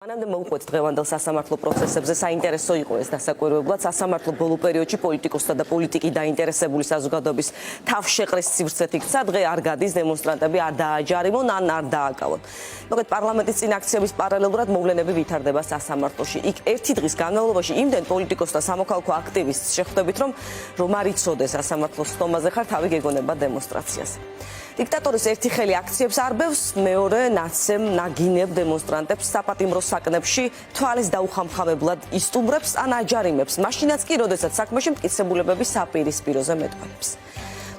მანამდე მოუყვეთ დღევანდელ სასამართლო პროცესებზე საინტერესო იყო ეს დასაკვირვებლად სასამართლო ბოლო პერიოდში პოლიტიკოსთა და პოლიტიკით დაინტერესებული საზოგადოების თავშეყრის სივრცეთ იქცა. დღე არ გადის, დემონსტრანტები არ დააჯარიმონ ან არ დააკავონ. მოკლედ პარლამენტის წინ აქციების პარალელურად მოვლენები ვითარდება სასამართლოში. იქ ერთი დღის განმავლობაში იმდენ პოლიტიკოსთა სამოქალაქო აქტივისტს შეხვდებით, რომ არ იცოდეს სასამართლოს სტომაზე ხარ, თავი გეგონება დემონსტრაციაზე. დიქტატორის ერთი ხელი აქციებს არბევს, მეორე ნაცემ ნაგინებ დემონსტრანტებს საპატიმრო საკნებში თვალის დაუხამხამებლად ისტუმრებს ან აჯარიმებს, მაშინაც კი, როდესაც საქმეში მტკიცებულებები საპირისპიროზე მეტყველებს.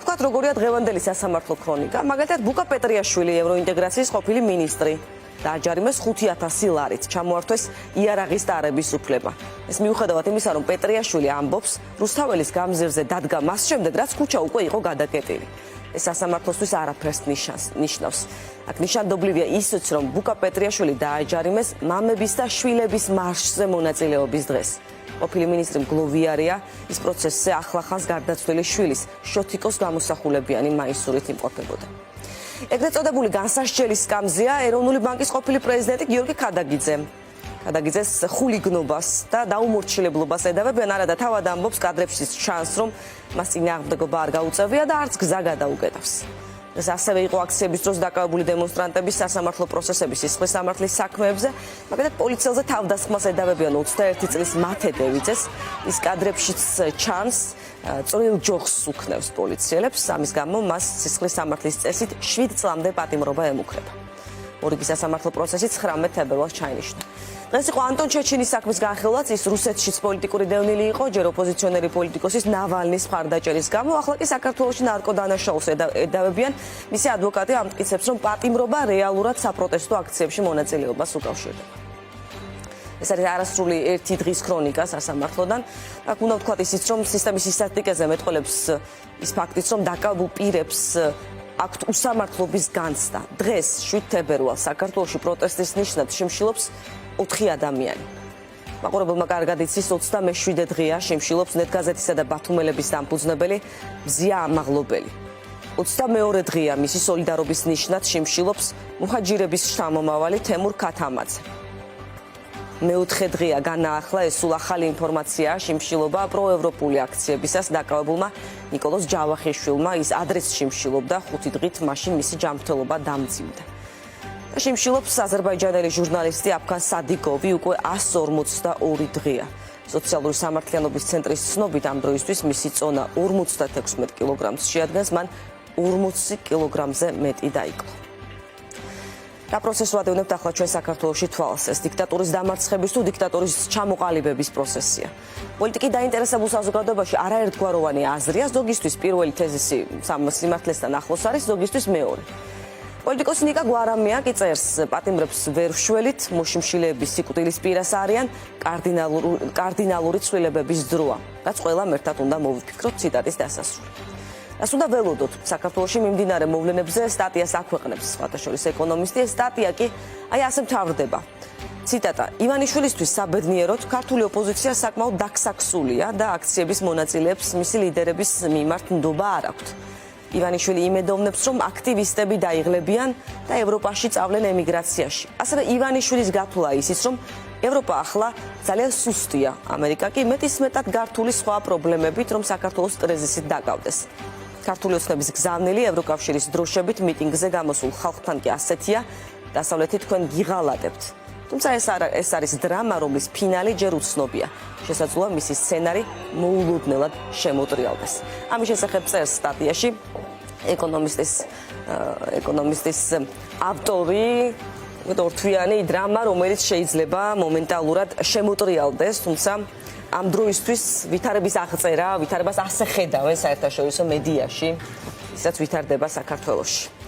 თქვათ, როგორია დღევანდელი სასამართლო ქრონიკა, მაგალითად ბუკა პეტრიაშვილი, ევროინტეგრაციის ყოფილი მინისტრი, დააჯარიმეს 5,000 ლარით, ჩამოართვეს იარაღის ტარების უფლება. ეს მიუხედავად იმისა, რომ პეტრიაშვილი ამბობს, რუსთაველის გამზირზე დადგა მას შემდეგ, რაც ქუჩა უკვე იყო გადაკეტილი. ეს სასამართლოსთვის არაფერს ნიშნავს. აქ ნიშანდობლივია ისიც, რომ ბუკა პეტრიაშვილი დააჯარიმეს მამების და შვილების მარშზე მონაწილეობის დღეს. ყოფილი მინისტრი მგლოვიარია, ის პროცესზე ახლახანს გარდაცვლილი შვილის შოთიკოს გამოსახულებიანი მაისურით იმყოფებოდა. ეგრეთ წოდებული განსასჯელი სკამზეა ეროვნული ბანკის ყოფილი პრეზიდენტი გიორგი ქადაგიძე. ქადაგიძეს ხულიგნობას და დაუმორჩილებლობას ედავებიან, არადა თავად ამბობს კადრებში ჩანს, რომ მას წინააღმდეგობა არ გაუწევია და არც გზა გადაუკეტავს. ეს ასევე იყო აქციების დროს დაკავებული დემონსტრანტების სასამართლო პროცესების სისხლის სამართლის საქმეებზე, მაგალითად პოლიციელზე თავდასხმას ედავებიან 21 წლის მათე დევიძეს, ის კადრებშიც ჩანს, წვრილ ჯოხს უქნევს პოლიციელებს, ამის გამო მას სისხლის სამართლის წესით 7 წლამდე პატიმრობა ემუქრება. ორიგი სასამართლო პროცესი 19 თებერვალს ჩაინიშნა. დღეს იყო ანტონ ჩეჩინის საქმის განხილვაც, ის რუსეთშიც პოლიტიკური დევნილი იყო, ჯერ ოპოზიციონერი პოლიტიკოსის ნავალნის მხარდაჭერის გამო, ახლა კი საქართველოში ნარკოდანაშაულს ედავებიან. მისი ადვოკატი ამტკიცებს, რომ პატიმრობა რეალურად საპროტესტო აქციებში მონაწილეობას უკავშირდება. ეს არის არასრული ერთი დღის ქრონიკა სასამართლოდან. აქ უნდა ვთქვათ ისიც, რომ სისტემის სტატისტიკაზე მეტყველებს ის ფაქტიც, რომ დაკავებულ პირებს აქვთ უსამართლობის განცდა. დღეს 7 თებერვალს საქართველოში პროტესტის ნიშნად შიმშილობს 4 ადამიანი. მაყურებელმა კარგად იცის 27 დღეა შიმშილობს ნეტგაზეთისა და ბათუმელების დამფუძნებელი მზია ამაღლობელი. 22 დღეა მისი სოლიდარობის ნიშნად შიმშილობს მუჰაჯირების შთამომავალი თემურ ქათამაძე. მეოთხე დღეა განაახლა ეს სულ ახალი ინფორმაციაა შიმშილობა პროევროპული აქციებისას დაკავებულმა ნიკოლოზ ჯავახიშვილმა, ის ადრეს შიმშილობდა 5 დღით, მაშინ მისი ჯანმრთელობა დამძიმდა. შიმშილობს აზერბაიჯანელი ჟურნალისტი აფქან სადიკოვი უკვე 142 დღეა. სოციალური სამართლიანობის ცენტრის ცნობით ამ დროისთვის მისი წონა 56 კილოგრამს შეადგენს, მან 40 კილოგრამზე მეტი დაიკლო. რა პროცესს ვადევნებთ ახლა ჩვენ საქართველოში თვალს, ეს დიქტატურის დამარცხების თუ დიქტატურის ჩამოყალიბების პროცესია. პოლიტიკით დაინტერესებულ საზოგადოებაში არაერთგვაროვანი აზრია, ზოგისთვის პირველი თეზისი სიმართლესთან ახლოს არის, ზოგისთვის მეორე. პოლიტიკოსი ნიკა გვარამია კი წერს, პატიმრებს ვერ ვშველით, მოშიმშილეების სიკვდილის პირას არიან, კარდინალური ცვლილებების დროა, რაც ყველამ ერთად უნდა მოვიფიქროთ. ციტატის დასასრული. რას უნდა ველოდოთ საქართველოში მიმდინარე მოვლენებზე, სტატიას აქვეყნებს სხვათა შორის ეკონომისტი, ეს სტატია კი აი ასე მთავრდება. ციტატა: ივანიშვილისთვის საბედნიეროდ ქართული ოპოზიცია საკმაოდ დაქსაქსულია და აქციების მონაწილეებს მისი ლიდერების მიმართ ნდობა არ აქვთ. ივანიშვილი იმედოვნებს, რომ აქტივისტები დაიღლებიან და ევროპაში წავლენ ემიგრაციაში. ასევე ივანიშვილის გათვლა ისიც, რომ ევროპა ახლა ძალიან სუსტია, ამერიკა კი მეტისმეტად გართული სხვა პრობლემებით, რომ საქართველოს კრიზისით დაკავდეს. ქართული ოცნების გზავნილი ევროკავშირის დროშებით მიტინგზე გამოსულ ხალხთან კი ასეთია, დასავლეთი თქვენ გიღალატებთ. თუმცა ეს არის დრამა, რომლის ფინალი ჯერ უცნობია. შესაძლოა მისი სცენარი მოულოდნელად შემოტრიალდეს. ამის შესახებ წერს სტატიაში ეკონომისტის ავტორი, ორთვიანი დრამა, რომელიც შეიძლება მომენტალურად შემოტრიალდეს, თუმცა ამ დროისთვის ვითარების აღწერა, ვითარებას ასე ხედავენ საერთაშორისო მედიაში, ისაც ვითარდება საქართველოში.